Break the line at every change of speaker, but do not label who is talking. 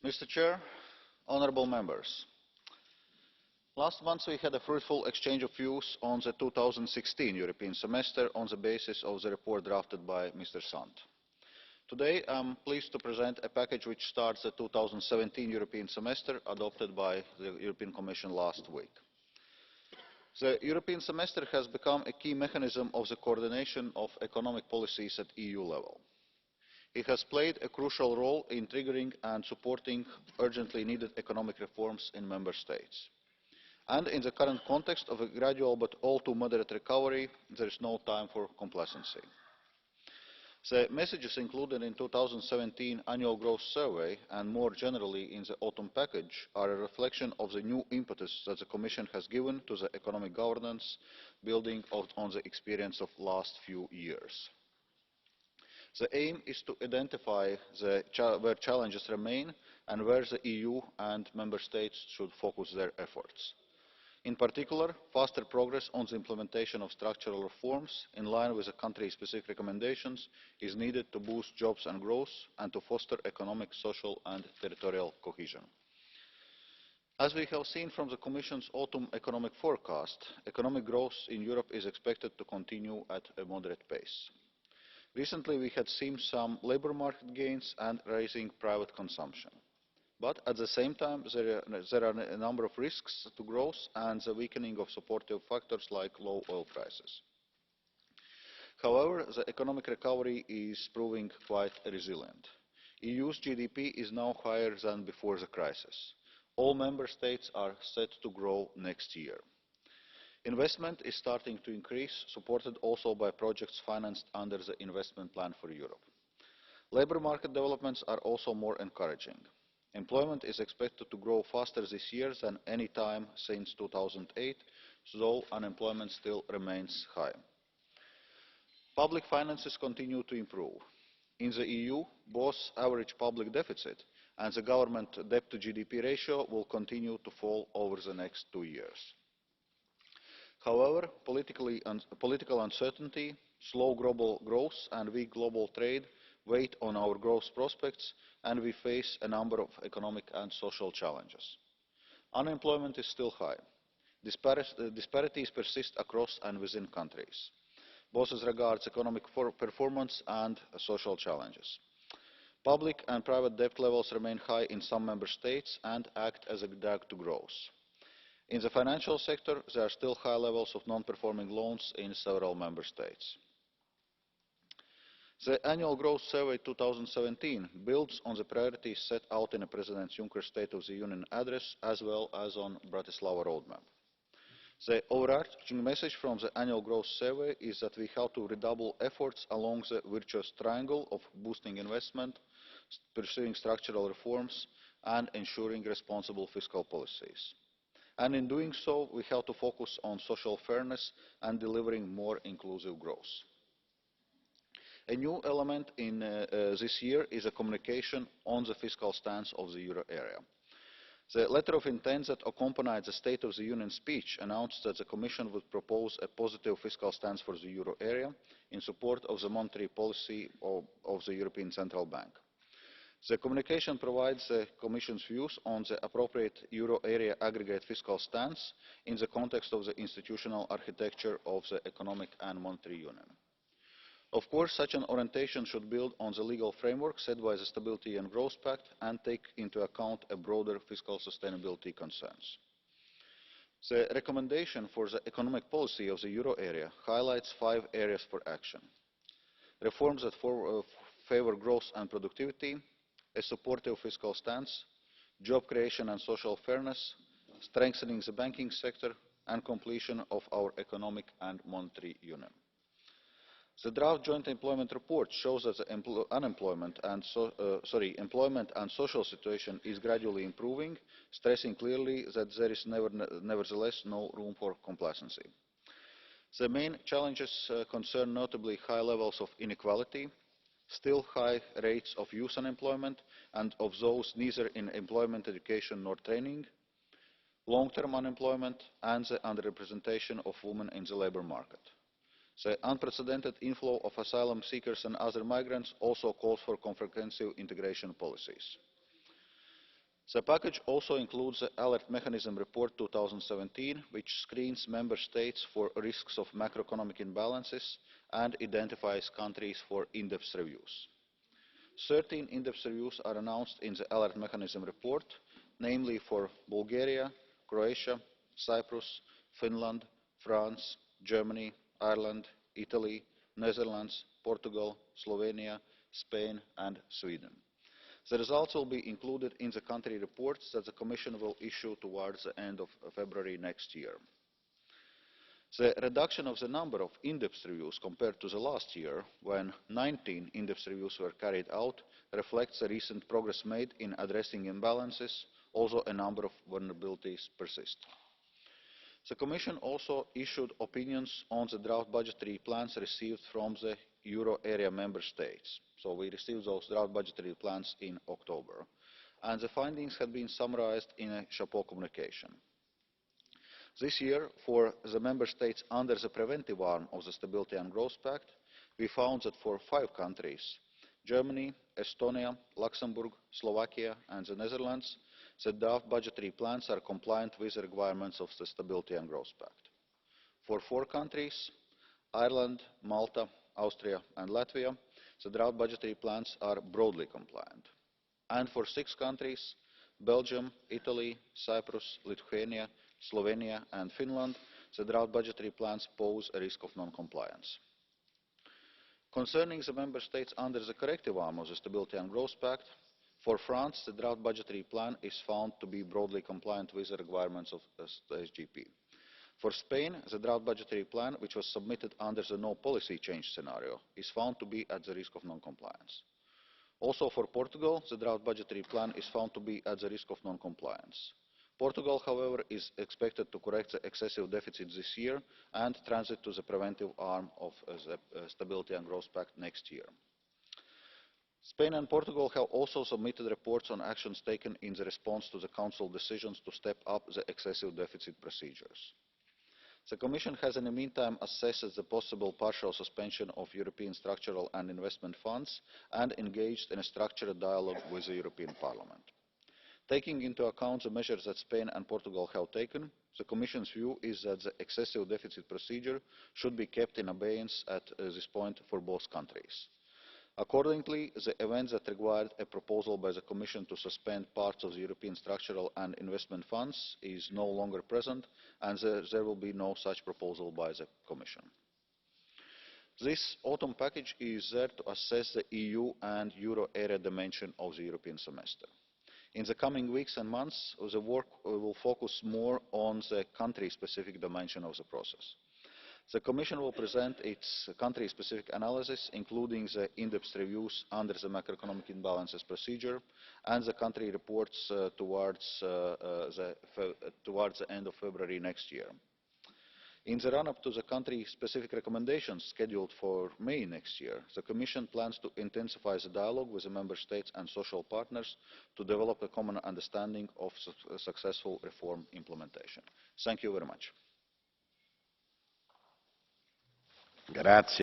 Mr. Chair, honourable members, last month we had a fruitful exchange of views on the 2016 European semester on the basis of the report drafted by Mr. Sant. Today I am pleased to present a package which starts the 2017 European semester adopted by the European Commission last week. The European semester has become a key mechanism of the coordination of economic policies at EU level. It has played a crucial role in triggering and supporting urgently needed economic reforms in Member States. And in the current context of a gradual but all too moderate recovery, there is no time for complacency. The messages included in the 2017 Annual Growth Survey and more generally in the autumn package are a reflection of the new impetus that the Commission has given to the economic governance, building on the experience of the last few years. The aim is to identify where challenges remain and where the EU and Member States should focus their efforts. In particular, faster progress on the implementation of structural reforms in line with the country-specific recommendations is needed to boost jobs and growth and to foster economic, social and territorial cohesion. As we have seen from the Commission's autumn economic forecast, economic growth in Europe is expected to continue at a moderate pace. Recently we had seen some labour market gains and rising private consumption. But at the same time, there are a number of risks to growth and the weakening of supportive factors like low oil prices. However, the economic recovery is proving quite resilient. The EU's GDP is now higher than before the crisis. All Member States are set to grow next year. Investment is starting to increase, supported also by projects financed under the Investment Plan for Europe. Labour market developments are also more encouraging. Employment is expected to grow faster this year than any time since 2008, though unemployment still remains high. Public finances continue to improve. In the EU, both average public deficit and the government debt to GDP ratio will continue to fall over the next 2 years. However, political uncertainty, slow global growth and weak global trade weigh on our growth prospects, and we face a number of economic and social challenges. Unemployment is still high. Disparities persist across and within countries, both as regards economic performance and social challenges. Public and private debt levels remain high in some Member States and act as a drag to growth. In the financial sector, there are still high levels of non-performing loans in several Member States. The Annual Growth Survey 2017 builds on the priorities set out in President Juncker's State of the Union address as well as on the Bratislava roadmap. The overarching message from the Annual Growth Survey is that we have to redouble efforts along the virtuous triangle of boosting investment, pursuing structural reforms and ensuring responsible fiscal policies. And in doing so, we have to focus on social fairness and delivering more inclusive growth. A new element in this year is a communication on the fiscal stance of the euro area. The letter of intent that accompanied the State of the Union speech announced that the Commission would propose a positive fiscal stance for the euro area in support of the monetary policy of the European Central Bank. The communication provides the Commission's views on the appropriate euro area aggregate fiscal stance in the context of the institutional architecture of the Economic and Monetary Union. Of course, such an orientation should build on the legal framework set by the Stability and Growth Pact and take into account a broader fiscal sustainability concerns. The recommendation for the economic policy of the euro area highlights 5 areas for action: reforms that favour growth and productivity, a supportive fiscal stance, job creation and social fairness, strengthening the banking sector, and completion of our economic and monetary union. The draft joint employment report shows that the employment and social situation is gradually improving, stressing clearly that there is nevertheless no room for complacency. The main challenges concern notably high levels of inequality, still high rates of youth unemployment and of those neither in employment, education nor training, long-term unemployment and the underrepresentation of women in the labour market. The unprecedented inflow of asylum seekers and other migrants also calls for comprehensive integration policies. The package also includes the Alert Mechanism Report 2017, which screens member states for risks of macroeconomic imbalances and identifies countries for in-depth reviews. 13 in-depth reviews are announced in the Alert Mechanism Report, namely for Bulgaria, Croatia, Cyprus, Finland, France, Germany, Ireland, Italy, Netherlands, Portugal, Slovenia, Spain and Sweden. The results will be included in the country reports that the Commission will issue towards the end of February next year. The reduction of the number of in-depth reviews compared to the last year, when 19 in-depth reviews were carried out, reflects the recent progress made in addressing imbalances, although a number of vulnerabilities persist. The Commission also issued opinions on the draft budgetary plans received from the euro area member states. So we received those draft budgetary plans in October, and the findings had been summarised in a chapeau communication. This year, for the member states under the preventive arm of the Stability and Growth Pact, we found that for 5 countries, Germany, Estonia, Luxembourg, Slovakia and the Netherlands, the draft budgetary plans are compliant with the requirements of the Stability and Growth Pact. For 4 countries, Ireland, Malta, Austria and Latvia, the draft budgetary plans are broadly compliant. And for 6 countries, Belgium, Italy, Cyprus, Lithuania, Slovenia and Finland, the draft budgetary plans pose a risk of non-compliance. Concerning the member states under the corrective arm of the Stability and Growth Pact, for France, the draft budgetary plan is found to be broadly compliant with the requirements of the SGP. For Spain, the draft budgetary plan, which was submitted under the no policy change scenario, is found to be at the risk of non-compliance. Also for Portugal, the draft budgetary plan is found to be at the risk of non-compliance. Portugal, however, is expected to correct the excessive deficit this year and transit to the preventive arm of the Stability and Growth Pact next year. Spain and Portugal have also submitted reports on actions taken in the response to the Council decisions to step up the excessive deficit procedures. The Commission has in the meantime assessed the possible partial suspension of European structural and investment funds and engaged in a structured dialogue with the European Parliament. Taking into account the measures that Spain and Portugal have taken, the Commission's view is that the excessive deficit procedure should be kept in abeyance at this point for both countries. Accordingly, the events that required a proposal by the Commission to suspend parts of the European structural and investment funds is no longer present, and there will be no such proposal by the Commission. This autumn package is there to assess the EU and euro area dimension of the European semester. In the coming weeks and months, the work will focus more on the country-specific dimension of the process. The Commission will present its country-specific analysis, including the in-depth reviews under the macroeconomic imbalances procedure and the country reports towards the end of February next year. In the run-up to the country-specific recommendations scheduled for May next year, the Commission plans to intensify the dialogue with the Member States and social partners to develop a common understanding of successful reform implementation. Thank you very much.
Grazie.